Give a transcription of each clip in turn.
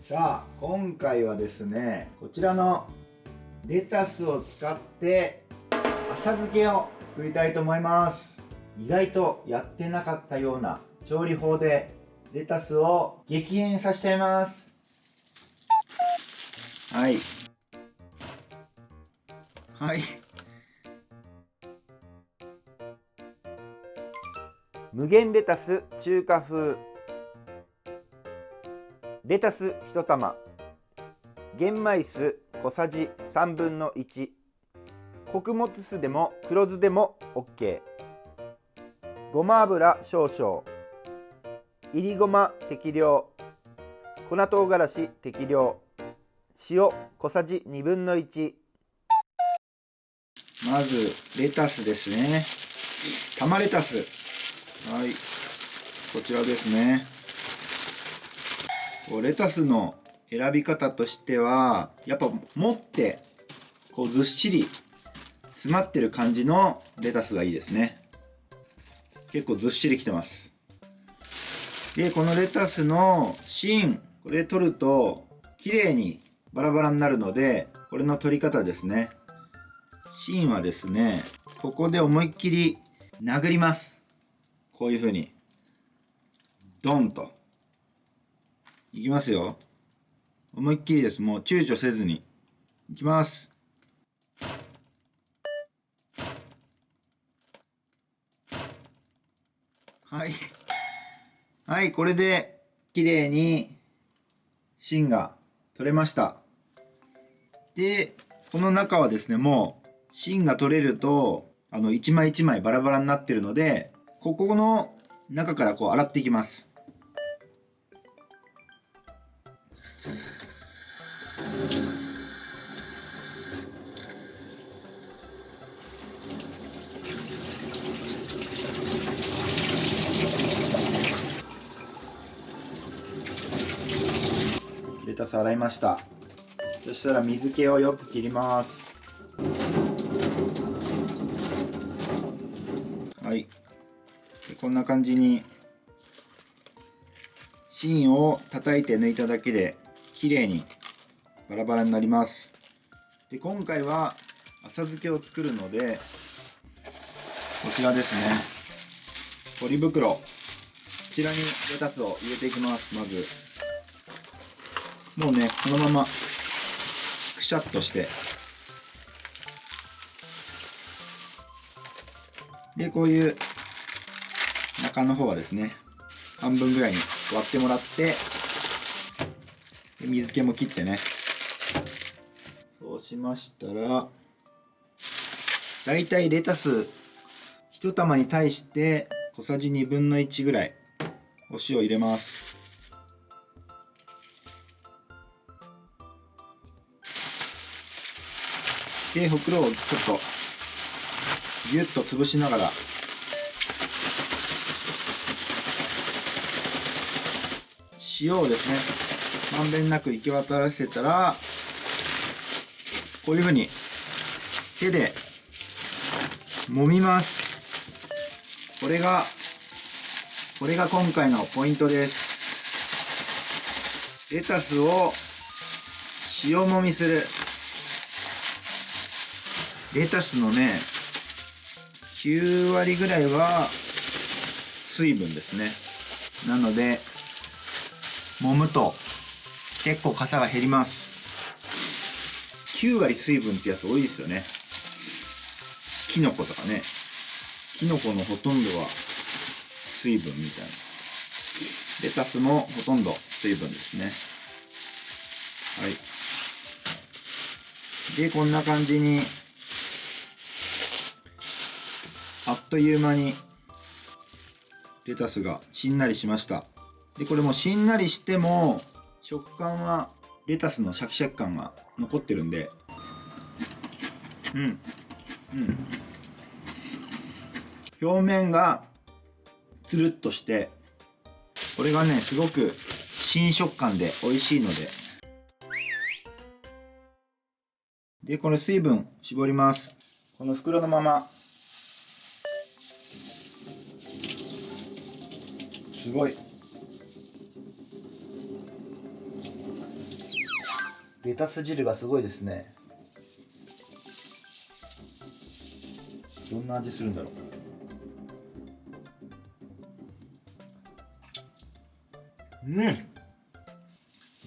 さあ今回はですね、こちらのレタスを使って浅漬けを作りたいと思います。意外とやってなかったような調理法でレタスを激変させちゃいます。はい無限レタス中華風。レタス1玉、玄米酢小さじ3分の1、穀物酢でも黒酢でも OK、 ごま油少々、いりごま適量、粉唐辛子適量、塩小さじ2分の1。まずレタスですね。玉レタス、はい、こちらですね。レタスの選び方としては、やっぱ持ってこうずっしり詰まってる感じのレタスがいいですね。結構ずっしりきてます。でこのレタスの芯、これ取ると綺麗にバラバラになるので、これの取り方ですね。芯はですね、ここで思いっきり殴ります。こういう風にドンといきますよ。思いっきりです。もう躊躇せずにいきます。はい、これで綺麗に芯が取れました。でこの中はですね、もう芯が取れると一枚一枚バラバラになってるので、ここの中からこう洗っていきます。レタス洗いました。そしたら水気をよく切ります。はい、でこんな感じに芯を叩いて抜いただけで綺麗にバラバラになります。で今回は浅漬けを作るので、こちらですね、ポリ袋、こちらにレタスを入れていきます。まずもうね、このままくしゃっとして、でこういう中の方はですね、半分ぐらいに割ってもらって、で水気も切ってね。そうしましたら、だいたいレタス1玉に対して小さじ2分の1ぐらいお塩入れます。でほくろをちょっとギュッと潰しながら、塩をですねまんべんなく行き渡らせたら、こういうふうに手で揉みます。これが今回のポイントです。レタスを塩揉みする。レタスのね、9割ぐらいは水分ですね。なので揉むと結構かさが減ります。9割水分ってやつ多いですよね。キノコとかね、キノコのほとんどは水分みたいな。レタスもほとんど水分ですね。はい。でこんな感じにあっという間にレタスがしんなりしました。でこれもしんなりしても食感はレタスのシャキシャキ感が残ってるんで、表面がつるっとして、これがねすごく新食感で美味しいので、この水分絞ります。この袋のまま。すごいレタス汁がすごいですね。どんな味するんだろう。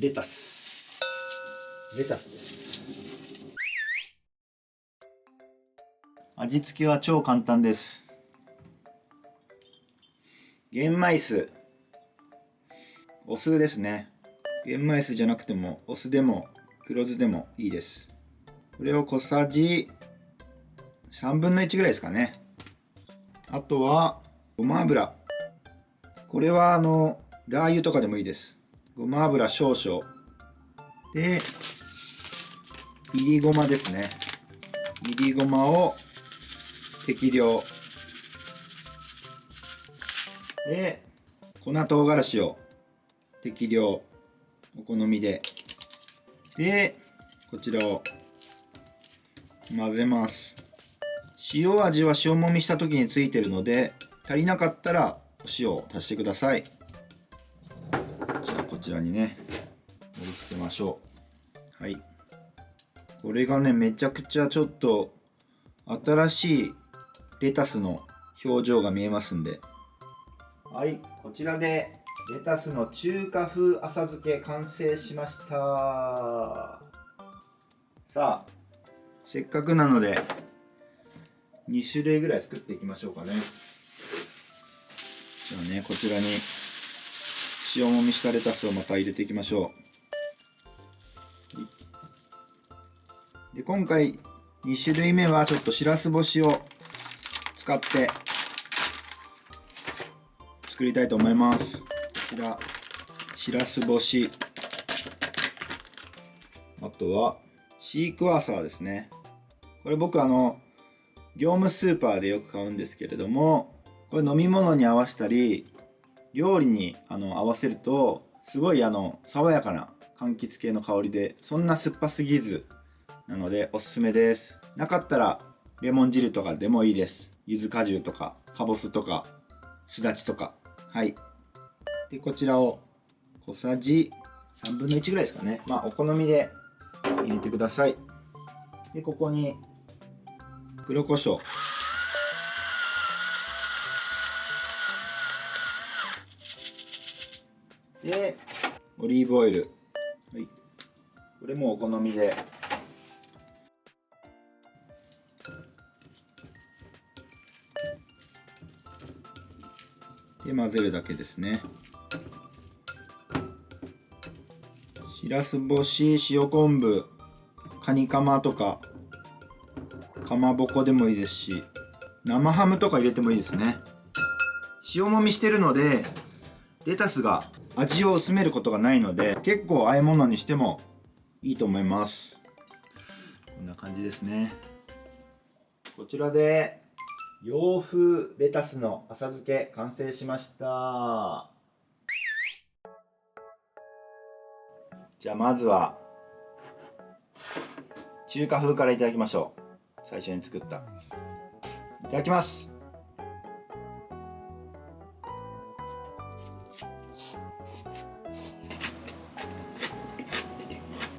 レタスです。味付けは超簡単です。玄米酢、お酢ですね。玄米酢じゃなくてもお酢でも黒酢でもいいです。これを小さじ3分の1ぐらいですかね。あとはごま油、これはラー油とかでもいいです。ごま油少々で、いりごまですね。いりごまを適量で、粉唐辛子を適量、お好みで、でこちらを混ぜます。塩味は塩もみした時についてるので、足りなかったらお塩を足してください。じゃあこちらにね盛り付けましょう。はい、これがねめちゃくちゃちょっと新しいレタスの表情が見えますんで。はい、こちらでレタスの中華風浅漬け完成しました。さあ、せっかくなので2種類ぐらい作っていきましょうかね。じゃあね、こちらに塩もみしたレタスをまた入れていきましょう。で、今回2種類目はちょっとしらす干しを使って作りたいと思います。こちらしらす干し、あとはシークワーサーですね。これ僕業務スーパーでよく買うんですけれども、これ飲み物に合わせたり料理に合わせるとすごい爽やかな柑橘系の香りで、そんな酸っぱすぎずなのでおすすめです。なかったらレモン汁とかでもいいです。柚子果汁とかかぼすとかすだちとか。はい、でこちらを小さじ3分の1ぐらいですかね。まあお好みで入れてください。でここに黒胡椒、でオリーブオイル、はい、これもお好みで。で混ぜるだけですね。しらす干し、塩昆布、カニカマとかかまぼこでもいいですし、生ハムとか入れてもいいですね。塩もみしてるのでレタスが味を薄めることがないので、結構和え物にしてもいいと思います。こんな感じですね。こちらで洋風レタスの浅漬け完成しました。じゃあまずは中華風からいただきましょう。最初に作った。いただきます。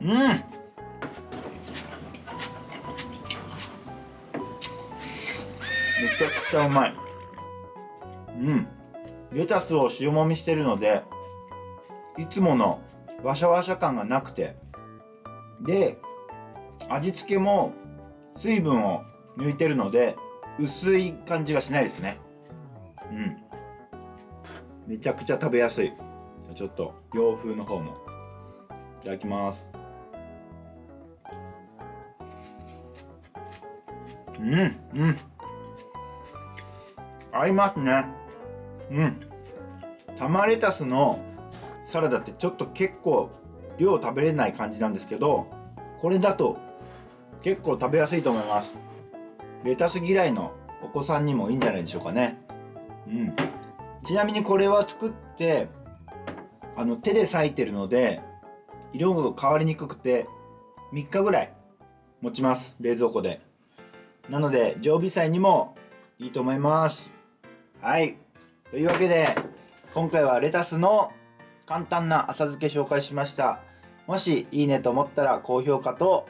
めちゃくちゃうまい。レタスを塩もみしてるのでいつものワシャワシャ感がなくて、で味付けも水分を抜いてるので薄い感じがしないですね。めちゃくちゃ食べやすい。ちょっと洋風の方もいただきます。合いますね。玉レタスのサラダってちょっと結構量食べれない感じなんですけど、これだと結構食べやすいと思います。レタス嫌いのお子さんにもいいんじゃないでしょうかね。ちなみにこれは作って手で裂いてるので色が変わりにくくて3日ぐらい持ちます、冷蔵庫で。なので常備菜にもいいと思います。はい、というわけで今回はレタスの簡単な浅漬け紹介しました。もしいいねと思ったら高評価と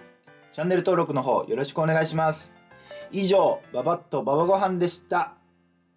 チャンネル登録の方よろしくお願いします。以上、ババッとババご飯でした。